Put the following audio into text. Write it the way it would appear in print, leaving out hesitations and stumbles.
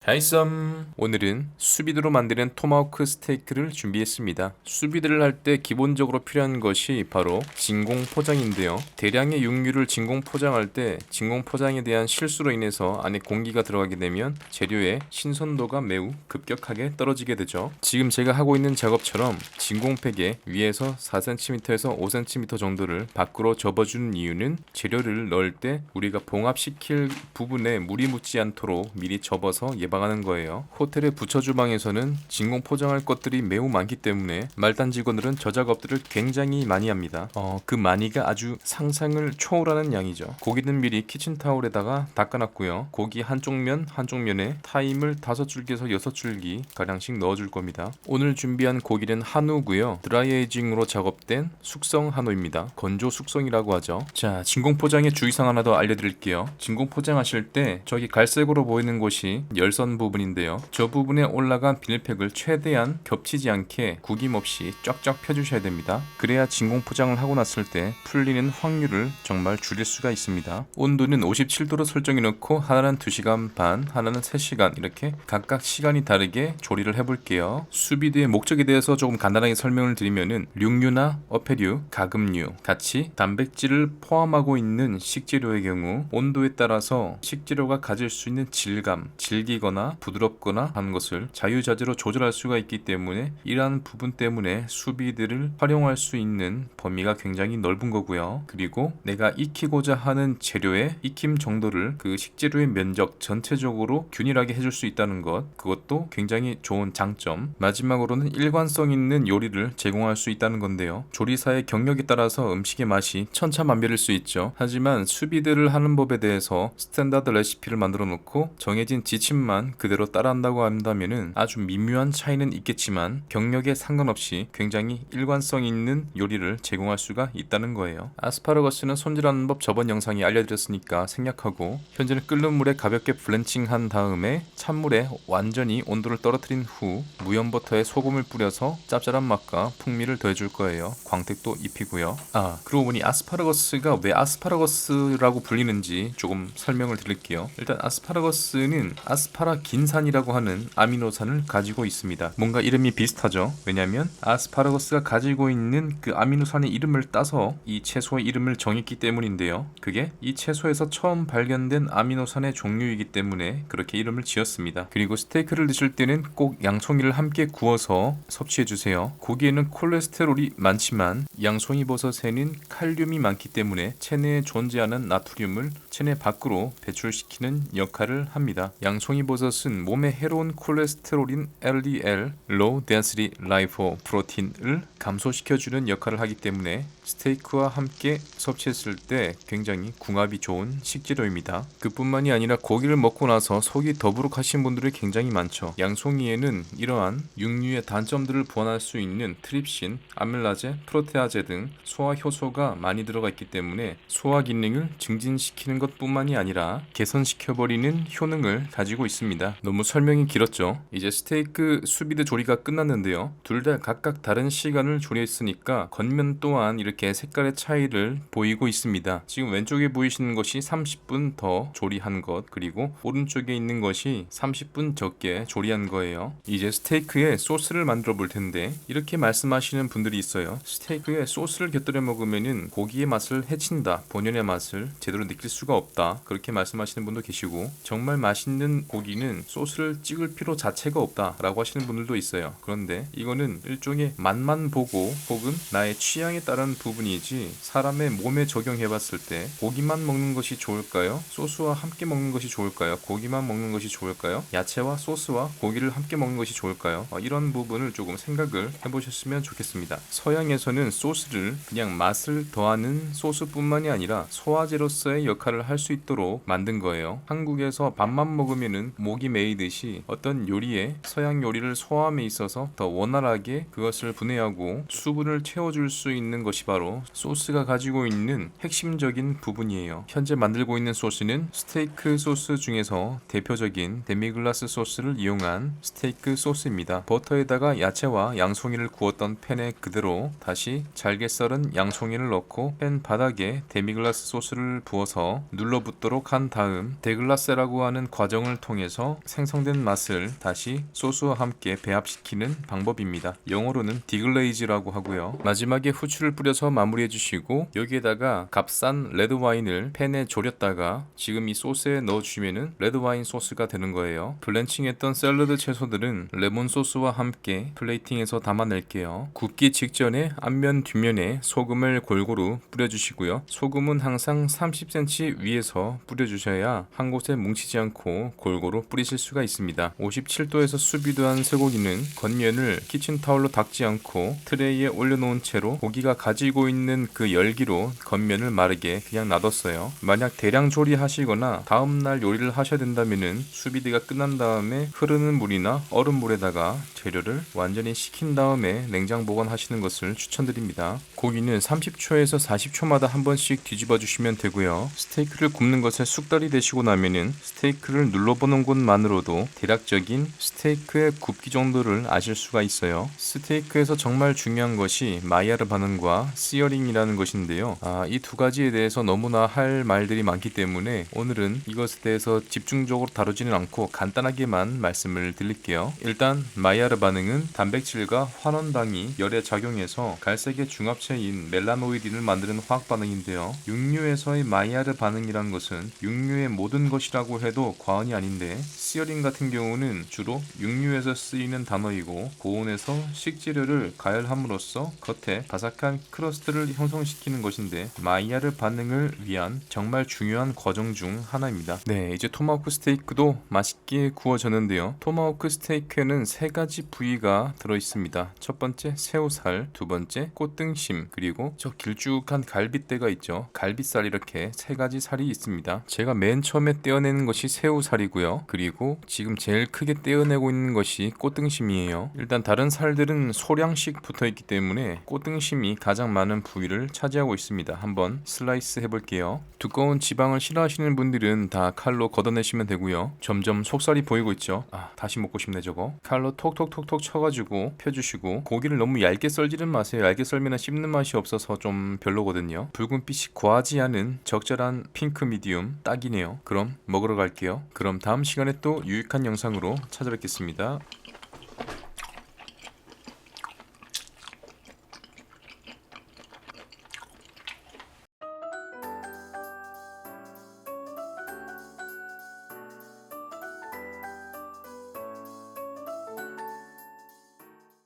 하이썸. 오늘은 수비드로 만드는 토마호크 스테이크를 준비했습니다. 수비드를 할 때 기본적으로 필요한 것이 바로 진공 포장인데요. 대량의 육류를 진공 포장할 때 진공 포장에 대한 실수로 인해서 안에 공기가 들어가게 되면 재료의 신선도가 매우 급격하게 떨어지게 되죠. 지금 제가 하고 있는 작업처럼 진공팩에 위에서 4cm에서 5cm 정도를 밖으로 접어주는 이유는 재료를 넣을 때 우리가 봉합시킬 부분에 물이 묻지 않도록 미리 접어서 예방하는 거예요. 호텔의 부처주방에서는 진공 포장할 것들이 매우 많기 때문에 말단 직원들은 저 작업들을 굉장히 많이 합니다. 그 많이가 아주 상상을 초월하는 양이죠. 고기는 미리 키친타올에다가 닦아놨고요. 고기 한쪽 면에 타임을 5줄기에서 6줄기 가량씩 넣어줄 겁니다. 오늘 준비한 고기는 한우고요. 드라이에이징으로 작업된 숙성 한우입니다. 건조 숙성이라고 하죠. 자, 진공 포장의 주의사항 하나 더 알려드릴게요. 진공 포장하실 때 저기 갈색으로 보이는 곳이 열선 부분인데요. 저 부분에 올라간 비닐팩을 최대한 겹치지 않게 구김없이 쫙쫙 펴주셔야 됩니다. 그래야 진공 포장을 하고 났을 때 풀리는 확률을 정말 줄일 수가 있습니다. 온도는 57도로 설정해 놓고 하나는 2시간 반, 하나는 3시간 이렇게 각각 시간이 다르게 조리를 해볼게요. 수비드의 목적에 대해서 조금 간단하게 설명을 드리면은 육류나 어패류, 가금류 같이 단백질을 포함하고 있는 식재료의 경우 온도에 따라서 식재료가 가질 수 있는 질감, 질기거나 부드럽거나 하는 것을 자유자재로 조절할 수가 있기 때문에 이러한 부분 때문에 수비드를 활용할 수 있는 범위가 굉장히 넓은 거고요. 그리고 내가 익히고자 하는 재료의 익힘 정도를 그 식재료의 면적 전체적으로 균일하게 해줄 수 있다는 것, 그것도 굉장히 좋은 장점. 마지막으로는 일관성 있는 요리를 제공할 수 있다는 건데요. 조리사의 경력에 따라서 음식의 맛이 천차만별일 수 있죠. 하지만 수비드를 하는 법에 대해서 스탠다드 레시피를 만들어 놓고 정해진 지침만 그대로 따라한다고 한다면은 아주 미묘한 차이는 있겠지만 경력에 상관없이 굉장히 일관성 있는 요리를 제공할 수가 있다는 거예요. 아스파라거스는 손질하는 법 저번 영상에 알려드렸으니까 생략하고 현재는 끓는 물에 가볍게 블렌칭한 다음에 찬물에 완전히 온도를 떨어뜨린 후 무염버터에 소금을 뿌려서 짭짤한 맛과 풍미를 더해줄 거예요. 광택도 입히고요. 그러고 보니 아스파라거스가 왜 아스파라거스라고 불리는지 조금 설명을 드릴게요. 일단 아스파라거스는 아스파라긴산이라고 하는 아미노산을 가지고 있습니다. 뭔가 이름이 비슷하죠. 왜냐하면 아스파라거스가 가지고 있는 그 아미노산의 이름을 따서 이 채소의 이름을 정했기 때문인데요. 그게 이 채소에서 처음 발견된 아미노산의 종류이기 때문에 그렇게 이름을 지었습니다. 그리고 스테이크를 드실 때는 꼭 양송이를 함께 구워서 섭취해주세요. 고기에는 콜레스테롤이 많지만 양송이버섯에는 칼륨이 많기 때문에 체내에 존재하는 나트륨을 체내 밖으로 배출시키는 역할을 합니다. 양송이버섯은 몸에 해로운 콜레스테롤인 LDL, Low Density Lipoprotein을 감소시켜주는 역할을 하기 때문에 스테이크와 함께 섭취했을 때 굉장히 궁합이 좋은 식재료입니다. 그뿐만이 아니라 고기를 먹고 나서 속이 더부룩하신 분들이 굉장히 많죠. 양송이에는 이러한 육류의 단점들을 보완할 수 있는 트립신, 아밀라제, 프로테아제 등 소화 효소가 많이 들어가 있기 때문에 소화 기능을 증진시키는 것뿐만이 아니라 개선시켜버리는 효능을 가지고 있습니다. 너무 설명이 길었죠. 이제 스테이크 수비드 조리가 끝났는데요. 둘 다 각각 다른 시간을 조리했으니까 겉면 또한 이렇게 색깔의 차이를 보이고 있습니다. 지금 왼쪽에 보이시는 것이 30분 더 조리한 것, 그리고 오른쪽에 있는 것이 30분 적게 조리한 거예요. 이제 스테이크에 소스를 만들어 볼 텐데 이렇게 말씀하시는 분들이 있어요. 스테이크에 소스를 곁들여 먹으면은 고기의 맛을 해친다, 본연의 맛을 제대로 느낄 수가 없다, 그렇게 말씀하시는 분도 계시고 정말 맛있는 고기는 소스를 찍을 필요 자체가 없다 라고 하시는 분들도 있어요. 그런데 이거는 일종의 맛만 보고 혹은 나의 취향에 따른 부분이지 사람의 몸에 적용해 봤을 때 고기만 먹는 것이 좋을까요? 소스와 함께 먹는 것이 좋을까요? 고기만 먹는 것이 좋을까요? 야채와 소스와 고기를 함께 먹는 것이 좋을까요? 이런 부분을 조금 생각을 해보셨으면 좋겠습니다. 서양에서는 소스를 그냥 맛을 더하는 소스뿐만이 아니라 소화제로서의 역할을 할 수 있도록 만든 거예요. 한국에서 밥만 먹으면은 목이 메이듯이 어떤 요리에 서양 요리를 소화함에 있어서 더 원활하게 그것을 분해하고 수분을 채워줄 수 있는 것이 바로 바로 소스가 가지고 있는 핵심적인 부분이에요. 현재 만들고 있는 소스는 스테이크 소스 중에서 대표적인 데미글라스 소스를 이용한 스테이크 소스입니다. 버터에다가 야채와 양송이를 구웠던 팬에 그대로 다시 잘게 썰은 양송이를 넣고 팬 바닥에 데미글라스 소스를 부어서 눌러붙도록 한 다음 데글라세라고 하는 과정을 통해서 생성된 맛을 다시 소스와 함께 배합시키는 방법입니다. 영어로는 디글레이즈라고 하고요. 마지막에 후추를 뿌려서 마무리해 주시고 여기에다가 값싼 레드와인을 팬에 졸였다가 지금 이 소스에 넣어주시면은 레드와인 소스가 되는 거예요. 블렌칭했던 샐러드 채소들은 레몬 소스와 함께 플레이팅해서 담아낼게요. 굽기 직전에 앞면 뒷면에 소금을 골고루 뿌려주시고요. 소금은 항상 30cm 위에서 뿌려주셔야 한 곳에 뭉치지 않고 골고루 뿌리실 수가 있습니다. 57도에서 수비도한 쇠고기는 겉면을 키친타올로 닦지 않고 트레이에 올려놓은 채로 고기가 가지고 있는 그 열기로 겉면을 마르게 그냥 놔뒀어요. 만약 대량 조리하시거나 다음날 요리를 하셔야 된다면은 수비드가 끝난 다음에 흐르는 물이나 얼음물에다가 재료를 완전히 식힌 다음에 냉장 보관하시는 것을 추천드립니다. 고기는 30초에서 40초마다 한 번씩 뒤집어 주시면 되고요. 스테이크를 굽는 것에 숙달이 되시고 나면은 스테이크를 눌러보는 것만으로도 대략적인 스테이크의 굽기 정도를 아실 수가 있어요. 스테이크에서 정말 중요한 것이 마이야르 반응과 시어링이라는 것인데요. 이 두 가지에 대해서 너무나 할 말들이 많기 때문에 오늘은 이것에 대해서 집중적으로 다루지는 않고 간단하게만 말씀을 드릴게요. 일단 마이야르 반응은 단백질과 환원당이 열에 작용해서 갈색의 중합체인 멜라노이딘을 만드는 화학 반응인데요. 육류에서의 마이야르 반응이라는 것은 육류의 모든 것이라고 해도 과언이 아닌데 시어링 같은 경우는 주로 육류에서 쓰이는 단어이고 고온에서 식재료를 가열함으로써 겉에 바삭한 크러스트를 형성시키는 것인데 마이야르 반응을 위한 정말 중요한 과정 중 하나입니다. 네, 이제 토마호크 스테이크도 맛있게 구워졌는데요. 토마호크 스테이크에는 세 가지 부위가 들어있습니다. 첫 번째 새우살, 두 번째 꽃등심, 그리고 저 길쭉한 갈빗대가 있죠. 갈빗살, 이렇게 세 가지 살이 있습니다. 제가 맨 처음에 떼어내는 것이 새우살이고요. 그리고 지금 제일 크게 떼어내고 있는 것이 꽃등심이에요. 일단 다른 살들은 소량씩 붙어있기 때문에 꽃등심이 가장 많은 부위를 차지하고 있습니다. 한번 슬라이스 해볼게요. 두꺼운 지방을 싫어하시는 분들은 다 칼로 걷어내시면 되고요. 점점 속살이 보이고 있죠. 다시 먹고 싶네 저거. 칼로 톡톡톡톡 쳐가지고 펴주시고, 고기를 너무 얇게 썰지는 마세요. 얇게 썰면 씹는 맛이 없어서 좀 별로거든요. 붉은빛이 과하지 않은 적절한 핑크 미디움 딱이네요. 그럼 먹으러 갈게요. 그럼 다음 시간에 또 유익한 영상으로 찾아뵙겠습니다.